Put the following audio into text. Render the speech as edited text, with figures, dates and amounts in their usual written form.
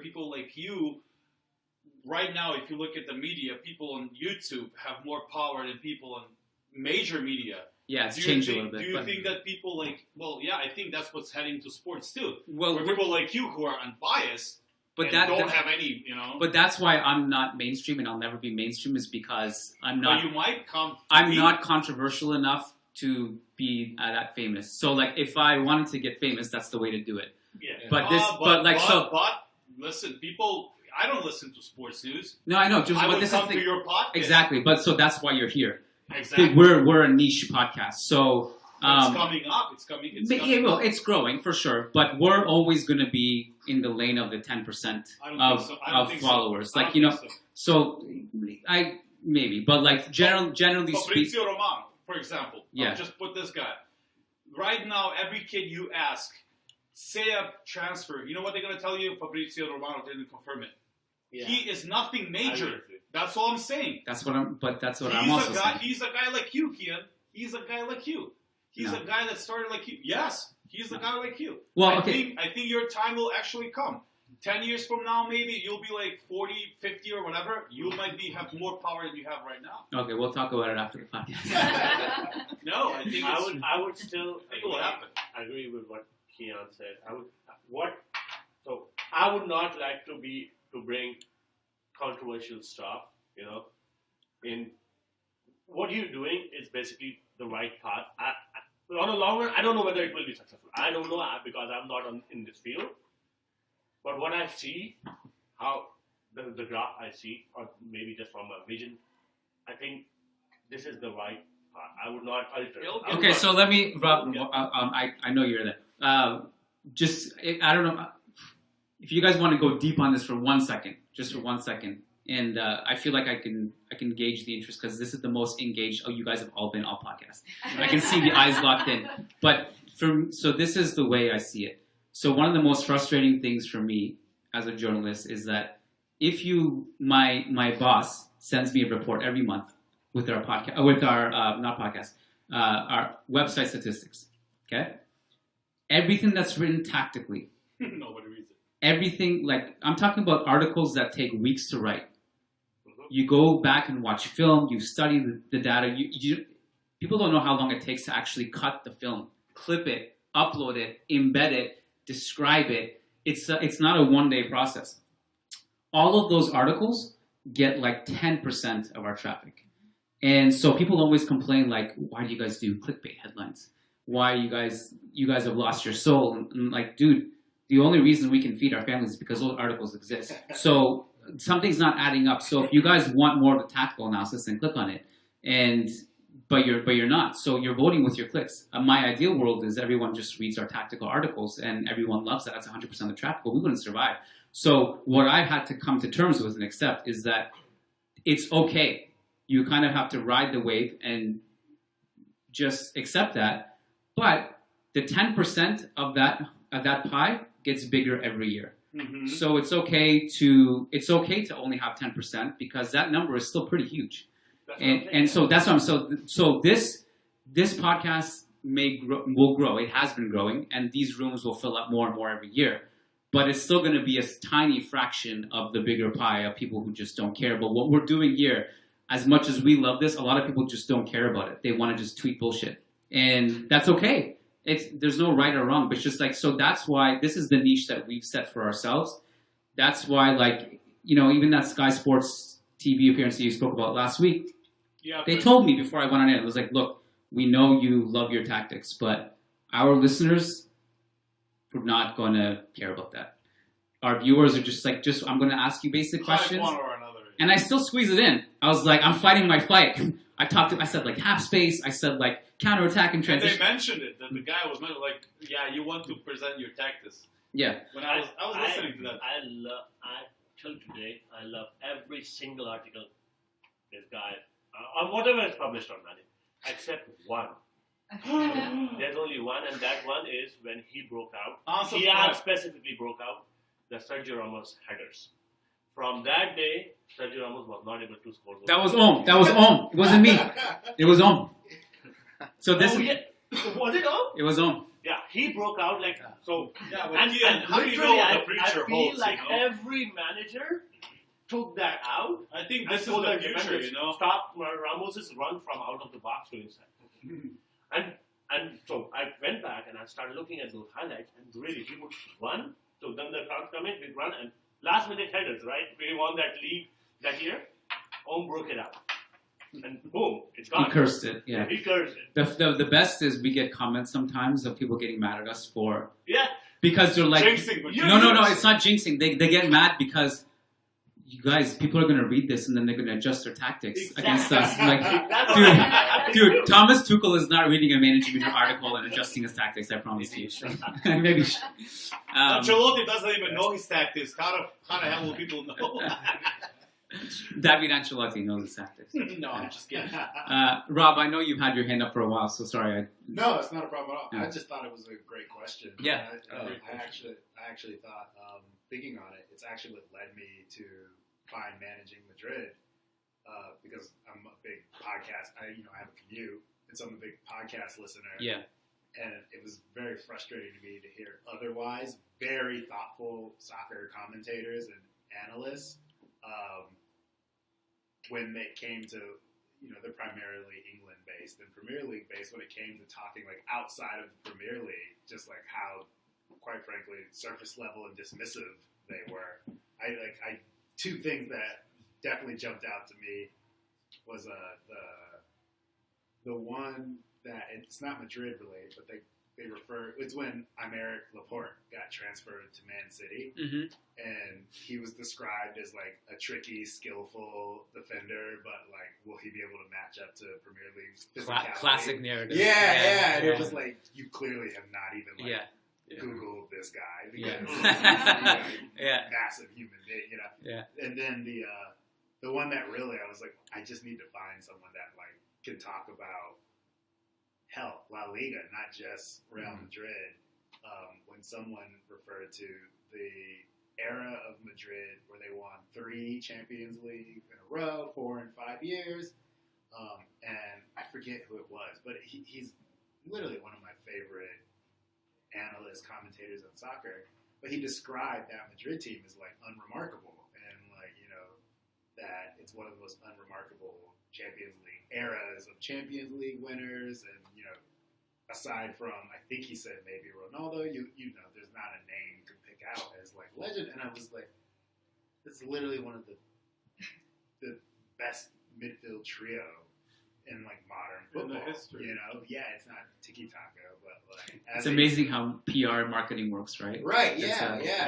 people like you, right now, if you look at the media, people on YouTube have more power than people on major media. Yeah, it's changed a little bit. Do you think that people like, well, yeah, I think that's what's heading to sports too. Well, where people like you who are unbiased but and don't have any, you know. But that's why I'm not mainstream and I'll never be mainstream is because I'm not. But you might come. I'm not controversial enough to be that famous. So like, if I wanted to get famous, that's the way to do it. Yeah. But listen, people. I don't listen to sports news. No, I know. Just I but would this come is to your podcast. Exactly. But so that's why you're here. Exactly. We're a niche podcast. So it's coming up. It's coming. It's growing for sure. But we're always going to be in the lane of the 10% of followers. So. Like So I maybe, but like generally speaking. Fabrizio Romano, for example. Yeah. I'll just put this guy. Right now, every kid you ask, say a transfer. You know what they're going to tell you? Fabrizio Romano didn't confirm it. Yeah. He is nothing major. That's all I'm saying. That's what I'm also saying. He's a guy like you, Kian. He's a guy like you. He's a guy that started like you. Yes, he's a guy like you. Well, I think your time will actually come. 10 years from now, maybe you'll be like 40, 50 or whatever. You might have more power than you have right now. Okay, we'll talk about it after the podcast. No, I think I would still think it will happen. Agree with what Kian said. I would not like to bring controversial stuff, you know. In what you're doing is basically the right path. On the long run, I don't know whether it will be successful. I don't know because I'm not in this field. But what I see, how the graph I see, or maybe just from a vision, I think this is the right path. I would not alter. Okay, so let me. I know you're there. I don't know if you guys want to go deep on this for 1 second, just for 1 second, and I feel like I can gauge the interest because this is the most engaged. Oh, you guys have all been all podcasts. I can see the eyes locked in. But so this is the way I see it. So one of the most frustrating things for me as a journalist is that if my boss sends me a report every month with our podcast, our website statistics, okay? Everything that's written tactically. Nobody reads it. Everything, like, I'm talking about articles that take weeks to write. You go back and watch film, you study the data. People don't know how long it takes to actually cut the film, clip it, upload it, embed it, describe it. It's not a one-day process. All of those articles get like 10% of our traffic. And so people always complain like, why do you guys do clickbait headlines? Why you guys have lost your soul? And like, dude, the only reason we can feed our families is because those articles exist. So something's not adding up. So if you guys want more of a tactical analysis, then click on it. But you're not. So you're voting with your clicks. My ideal world is everyone just reads our tactical articles and everyone loves that. That's 100% of the traffic, but we wouldn't survive. So what I had to come to terms with and accept is that it's okay. You kind of have to ride the wave and just accept that. But the 10% of that pie gets bigger every year. Mm-hmm. So it's okay to only have 10% because that number is still pretty huge. And so that's what so this podcast will grow. It has been growing, and these rooms will fill up more and more every year. But it's still going to be a tiny fraction of the bigger pie of people who just don't care. But what we're doing here, as much as we love this, a lot of people just don't care about it. They want to just tweet bullshit, and that's okay. There's no right or wrong, but it's just like, so that's why this is the niche that we've set for ourselves. That's why, like, you know, even that Sky Sports TV appearance that you spoke about last week, they told me before I went on it, it was like, look, we know you love your tactics, but our listeners are not going to care about that. Our viewers are just like, I'm going to ask you basic questions. One or another. And I still squeeze it in. I was like, I'm fighting my fight. I said like half space. I said like counterattack and transition. And they mentioned it, that the guy was like, yeah, you want to present your tactics. Yeah. When I was listening to that. Till today, I love every single article this guy, or whatever is published on Manic, except one. There's only one, and that one is when he broke out. He specifically broke out the Sergio Ramos headers. From that day, Sergio Ramos was not able to score. That was Om. It wasn't me. It was Om. So this was it Om? It was Om. Yeah, he broke out like so. Yeah, but And how do you know literally, what the I future feel holds? like you know? every manager took that out. I think And this is told the their future. defenders, You know. Stop Ramos's run from out of the box to inside. And so I went back and I started looking at those highlights, and really he would run. So then the crowd come in, he'd run, and last minute headers, right? We won that league that year. Om broke it out, and boom, it's gone. He cursed it. Yeah. He cursed it. The best is we get comments sometimes of people getting mad at us for Yeah. because they're like, Jinxing, but no, it's not jinxing. They get mad because you guys, people are gonna read this and then they're gonna adjust their tactics against us. Like, dude, Thomas Tuchel is not reading a management article and adjusting his tactics. I promise you. Maybe. Ancelotti doesn't even know his tactics. How the hell will people know? David Ancelotti knows his tactics. No, I'm just kidding. Rob, I know you've had your hand up for a while, so sorry. No, it's not a problem at all. Yeah. I just thought it was a great question. Yeah. I actually thought, thinking on it, it's actually what led me to find Managing Madrid, because I'm a big podcast. I have a commute, and so I'm a big podcast listener. Yeah. And it was very frustrating to me to hear otherwise very thoughtful soccer commentators and analysts, when they came to, they're primarily England-based and Premier League-based, when it came to talking like outside of the Premier League, just like how, quite frankly, surface level and dismissive they were. Two things that definitely jumped out to me was the one that it's not Madrid related, but they refer. It's when Aymeric Laporte got transferred to Man City, and he was described as like a tricky, skillful defender, but like, will he be able to match up to Premier League physicality? Classic narrative. Yeah. And it was like, you clearly have not even Googled this guy because he's a massive human being, And then the one that really I was like, I just need to find someone that like can talk about La Liga, not just Real Madrid. When someone referred to the era of Madrid where they won 3 Champions League in a row, 4 and 5 years, and I forget who it was, but he's literally one of my favorite analysts, commentators on soccer. But he described that Madrid team as like unremarkable, and like that it's one of the most unremarkable Champions League eras of Champions League winners, and aside from, I think he said maybe Ronaldo, there's not a name you could pick out as like legend. And I was like, this is literally one of the best midfield trio in like modern football. In the history. It's not tiki taka, but like It's amazing how PR and marketing works, right? Right. Yeah.